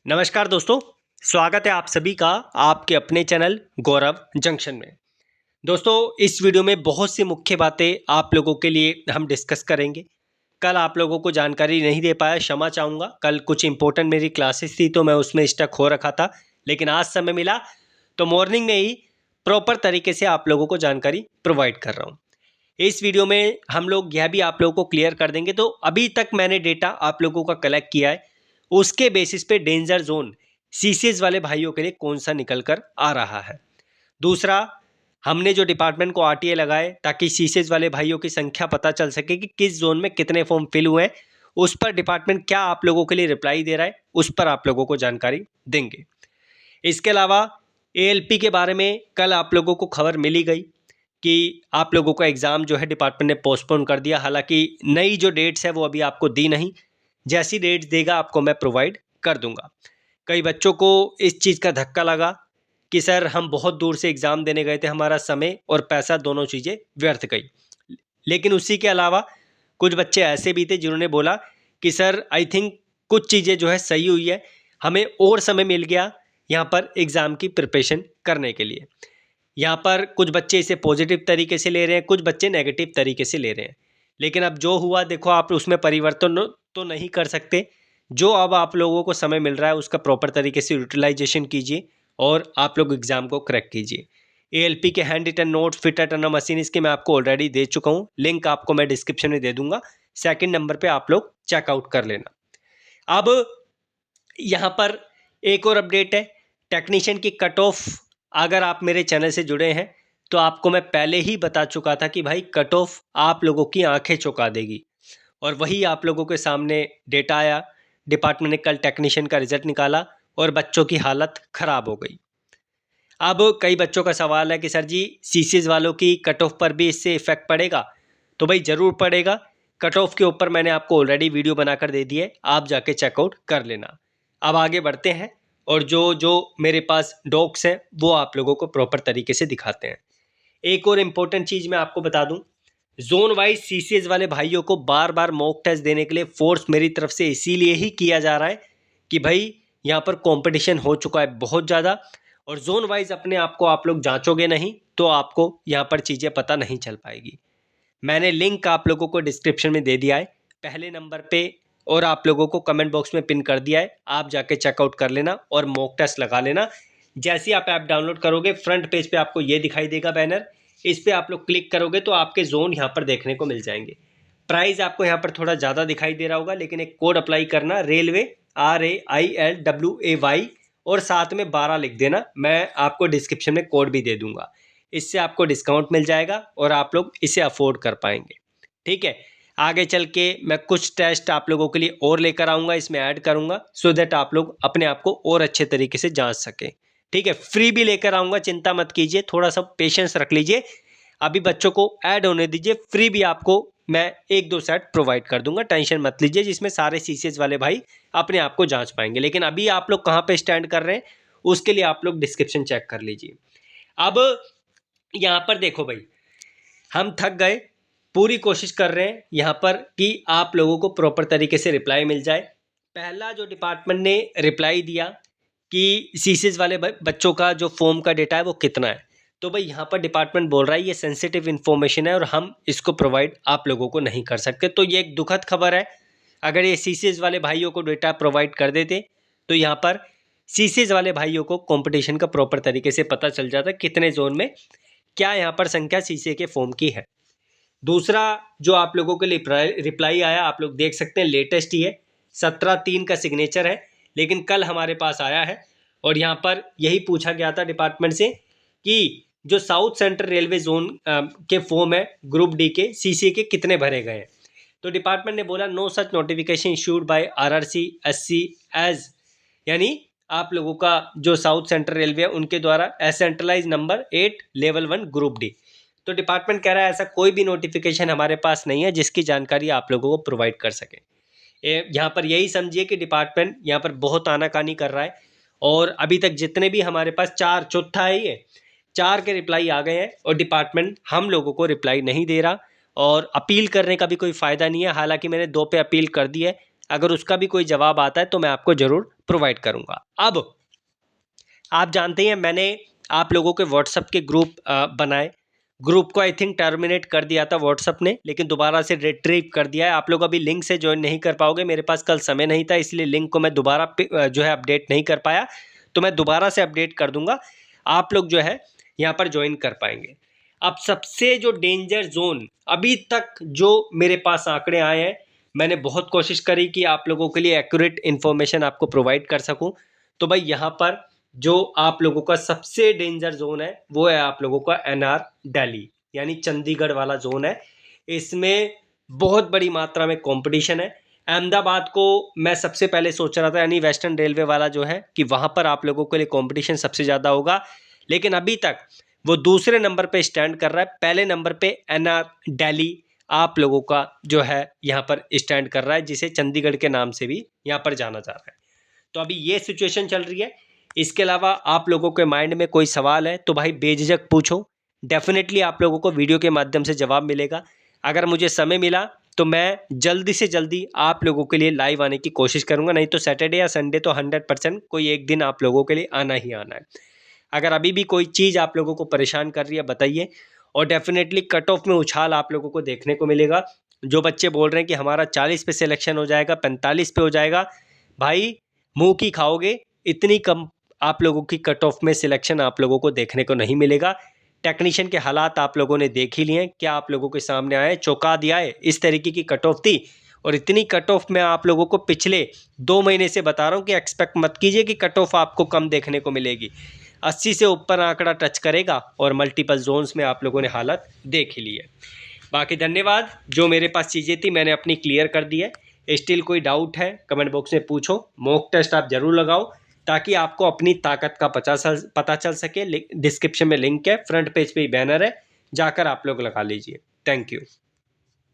नमस्कार दोस्तों, स्वागत है आप सभी का आपके अपने चैनल गौरव जंक्शन में। दोस्तों, इस वीडियो में बहुत सी मुख्य बातें आप लोगों के लिए हम डिस्कस करेंगे। कल आप लोगों को जानकारी नहीं दे पाया, क्षमा चाहूँगा। कल कुछ इंपॉर्टेंट मेरी क्लासेस थी तो मैं उसमें स्टक हो रखा था, लेकिन आज समय मिला तो मॉर्निंग में ही प्रॉपर तरीके से आप लोगों को जानकारी प्रोवाइड कर रहा हूँ। इस वीडियो में हम लोग यह भी आप लोगों को क्लियर कर देंगे। तो अभी तक मैंने डेटा आप लोगों का कलेक्ट किया है, उसके बेसिस पे डेंजर जोन सीसीएस वाले भाइयों के लिए कौन सा निकल कर आ रहा है। दूसरा, हमने जो डिपार्टमेंट को आरटीए लगाए ताकि सीसीएस वाले भाइयों की संख्या पता चल सके कि किस जोन में कितने फॉर्म फिल हुए हैं, उस पर डिपार्टमेंट क्या आप लोगों के लिए रिप्लाई दे रहा है, उस पर आप लोगों को जानकारी देंगे। इसके अलावा एएलपी के बारे में कल आप लोगों को खबर मिली गई कि आप लोगों का एग्ज़ाम जो है डिपार्टमेंट ने पोस्टपोन कर दिया। हालांकि नई जो डेट्स है वो अभी आपको दी नहीं, जैसी डेट्स देगा आपको मैं प्रोवाइड कर दूंगा। कई बच्चों को इस चीज़ का धक्का लगा कि सर हम बहुत दूर से एग्ज़ाम देने गए थे, हमारा समय और पैसा दोनों चीज़ें व्यर्थ गई। लेकिन उसी के अलावा कुछ बच्चे ऐसे भी थे जिन्होंने बोला कि सर आई थिंक कुछ चीज़ें जो है सही हुई है, हमें और समय मिल गया यहाँ पर एग्ज़ाम की प्रिपरेशन करने के लिए। यहाँ पर कुछ बच्चे इसे पॉजिटिव तरीके से ले रहे हैं, कुछ बच्चे नेगेटिव तरीके से ले रहे हैं। लेकिन अब जो हुआ देखो, आप उसमें परिवर्तन तो नहीं कर सकते। जो अब आप लोगों को समय मिल रहा है उसका प्रॉपर तरीके से यूटिलाइजेशन कीजिए और आप लोग एग्ज़ाम को क्रैक कीजिए। एएलपी के handwritten notes fit at a machine इसके मैं आपको ऑलरेडी दे चुका हूँ, लिंक आपको मैं डिस्क्रिप्शन में दे दूंगा। सेकंड नंबर पे आप लोग चेकआउट कर लेना। अब यहाँ पर एक और अपडेट है, टेक्नीशियन की कट ऑफ। अगर आप मेरे चैनल से जुड़े हैं तो आपको मैं पहले ही बता चुका था कि भाई कट ऑफ आप लोगों की आंखें चौंका देगी, और वही आप लोगों के सामने डेटा आया। डिपार्टमेंट ने कल टेक्नीशियन का रिजल्ट निकाला और बच्चों की हालत ख़राब हो गई। अब कई बच्चों का सवाल है कि सर जी सीसीएस वालों की कट ऑफ पर भी इससे इफेक्ट पड़ेगा? तो भाई ज़रूर पड़ेगा। कट ऑफ के ऊपर मैंने आपको ऑलरेडी वीडियो बनाकर दे दी है, आप जाके चेकआउट कर लेना। अब आगे बढ़ते हैं और जो जो मेरे पास डॉक्स हैं वो आप लोगों को प्रॉपर तरीके से दिखाते हैं। एक और इम्पोर्टेंट चीज़ मैं आपको बता दूं, जोन वाइज सीसीएस वाले भाइयों को बार बार मॉक टेस्ट देने के लिए फोर्स मेरी तरफ से इसीलिए ही किया जा रहा है कि भाई यहाँ पर कंपटीशन हो चुका है बहुत ज़्यादा, और जोन वाइज अपने आप को आप लोग जांचोगे नहीं तो आपको यहाँ पर चीज़ें पता नहीं चल पाएगी। मैंने लिंक आप लोगों को डिस्क्रिप्शन में दे दिया है पहले नंबर पे, और आप लोगों को कमेंट बॉक्स में पिन कर दिया है, आप जाके चेकआउट कर लेना और मॉक टेस्ट लगा लेना। जैसे ही आप ऐप डाउनलोड करोगे फ्रंट पेज पे आपको ये दिखाई देगा बैनर, इस पर आप लोग क्लिक करोगे तो आपके जोन यहाँ पर देखने को मिल जाएंगे। प्राइस आपको यहाँ पर थोड़ा ज़्यादा दिखाई दे रहा होगा, लेकिन एक कोड अप्लाई करना, रेलवे RAILWAY, और साथ में 12 लिख देना। मैं आपको डिस्क्रिप्शन में कोड भी दे दूंगा, इससे आपको डिस्काउंट मिल जाएगा और आप लोग इसे अफोर्ड कर पाएंगे। ठीक है, आगे चल के मैं कुछ टेस्ट आप लोगों के लिए और लेकर आऊँगा, इसमें ऐड करूँगा सो दैट आप लोग अपने आप को और अच्छे तरीके से जांच सकें। ठीक है, फ्री भी लेकर आऊँगा, चिंता मत कीजिए, थोड़ा सा पेशेंस रख लीजिए, अभी बच्चों को ऐड होने दीजिए। फ्री भी आपको मैं 1-2 सेट प्रोवाइड कर दूंगा, टेंशन मत लीजिए, जिसमें सारे सीसीएस वाले भाई अपने आप को जांच पाएंगे। लेकिन अभी आप लोग कहाँ पे स्टैंड कर रहे हैं उसके लिए आप लोग डिस्क्रिप्शन चेक कर लीजिए। अब यहाँ पर देखो भाई, हम थक गए, पूरी कोशिश कर रहे हैं यहाँ पर कि आप लोगों को प्रॉपर तरीके से रिप्लाई मिल जाए। पहला जो डिपार्टमेंट ने रिप्लाई दिया कि सीसीएस वाले बच्चों का जो फॉर्म का डेटा है वो कितना है, तो भाई यहाँ पर डिपार्टमेंट बोल रहा है ये सेंसिटिव इन्फॉर्मेशन है और हम इसको प्रोवाइड आप लोगों को नहीं कर सकते। तो ये एक दुखद खबर है। अगर ये सीसीएस वाले भाइयों को डेटा प्रोवाइड कर देते तो यहाँ पर सीसीएस वाले भाइयों को कंपटीशन का प्रॉपर तरीके से पता चल जाता कितने जोन में क्या यहाँ पर संख्या सीसीए के फॉर्म की है। दूसरा जो आप लोगों के लिए रिप्लाई आया, आप लोग देख सकते हैं, लेटेस्ट ही है, 17/3 का सिग्नेचर है, लेकिन कल हमारे पास आया है और यहाँ पर यही पूछा गया था डिपार्टमेंट से कि जो साउथ सेंट्रल रेलवे जोन के फॉर्म है ग्रुप डी के सीसी के कितने भरे गए हैं। तो डिपार्टमेंट ने बोला no such notification issued by RRC SC as, यानी आप लोगों का जो साउथ सेंट्रल रेलवे है उनके द्वारा as centralised number 8 level 1 group D. तो डिपार्टमेंट कह रहा है ऐसा कोई भी नोटिफिकेशन हमारे पास नहीं है जिसकी जानकारी आप लोगों को प्रोवाइड कर सके। यहाँ पर यही समझिए कि डिपार्टमेंट यहाँ पर बहुत आनाकानी कर रहा है, और अभी तक जितने भी हमारे पास चौथा है, ये 4 के रिप्लाई आ गए हैं और डिपार्टमेंट हम लोगों को रिप्लाई नहीं दे रहा, और अपील करने का भी कोई फ़ायदा नहीं है। हालांकि मैंने 2 पे अपील कर दी है, अगर उसका भी कोई जवाब आता है तो मैं आपको ज़रूर प्रोवाइड करूँगा। अब आप जानते हैं मैंने आप लोगों के व्हाट्सएप के ग्रुप बनाए। ग्रुप को आई थिंक टर्मिनेट कर दिया था व्हाट्सएप ने, लेकिन दोबारा से रिट्रीव कर दिया है। आप लोग अभी लिंक से ज्वाइन नहीं कर पाओगे, मेरे पास कल समय नहीं था, इसलिए लिंक को मैं दोबारा जो है अपडेट नहीं कर पाया, तो मैं दोबारा से अपडेट कर दूंगा। आप लोग जो है यहाँ पर ज्वाइन कर पाएंगे। अब सबसे जो डेंजर जोन अभी तक जो मेरे पास आंकड़े आए हैं, मैंने बहुत कोशिश करी कि आप लोगों के लिए एक्यूरेट इन्फॉर्मेशन आपको प्रोवाइड कर सकूं। तो भाई यहाँ पर जो आप लोगों का सबसे डेंजर जोन है वो है आप लोगों का एनआर दिल्ली, यानी चंडीगढ़ वाला जोन है। इसमें बहुत बड़ी मात्रा में कंपटीशन है। अहमदाबाद को मैं सबसे पहले सोच रहा था, यानी वेस्टर्न रेलवे वाला जो है, कि वहाँ पर आप लोगों के लिए कंपटीशन सबसे ज़्यादा होगा, लेकिन अभी तक वो दूसरे नंबर पे स्टैंड कर रहा है। पहले नंबर पे एनआर दिल्ली आप लोगों का जो है यहाँ पर स्टैंड कर रहा है, जिसे चंडीगढ़ के नाम से भी यहाँ पर जाना जा रहा है। तो अभी ये सिचुएशन चल रही है। इसके अलावा आप लोगों के माइंड में कोई सवाल है तो भाई बेझिझक पूछो, डेफिनेटली आप लोगों को वीडियो के माध्यम से जवाब मिलेगा। अगर मुझे समय मिला तो मैं जल्दी से जल्दी आप लोगों के लिए लाइव आने की कोशिश करूंगा, नहीं तो सैटरडे या संडे तो 100% कोई एक दिन आप लोगों के लिए आना ही आना है। अगर अभी भी कोई चीज़ आप लोगों को परेशान कर रही है बताइए, और डेफिनेटली कट ऑफ में उछाल आप लोगों को देखने को मिलेगा। जो बच्चे बोल रहे हैं कि हमारा 40 पे सिलेक्शन हो जाएगा, 45 पे हो जाएगा, भाई मुंह की खाओगे। इतनी कम आप लोगों की कट ऑफ में सिलेक्शन आप लोगों को देखने को नहीं मिलेगा। टेक्नीशियन के हालात आप लोगों ने देख ही लिए हैं, क्या आप लोगों के सामने आए, चौंका दिया है। इस तरीके की कट ऑफ थी, और इतनी कट ऑफ मैं आप लोगों को पिछले 2 महीने से बता रहा हूँ कि एक्सपेक्ट मत कीजिए कि कट ऑफ आपको कम देखने को मिलेगी। 80 से ऊपर आंकड़ा टच करेगा, और मल्टीपल जोन्स में आप लोगों ने हालत देख ही ली है। बाकी धन्यवाद, जो मेरे पास चीज़ें थी मैंने अपनी क्लियर कर दी है। स्टिल कोई डाउट है कमेंट बॉक्स में पूछो। मॉक टेस्ट आप ज़रूर लगाओ, ताकि आपको अपनी ताकत का पता चल सके। डिस्क्रिप्शन में लिंक है, फ्रंट पेज पे ही बैनर है, जाकर आप लोग लगा लीजिए। Thank you.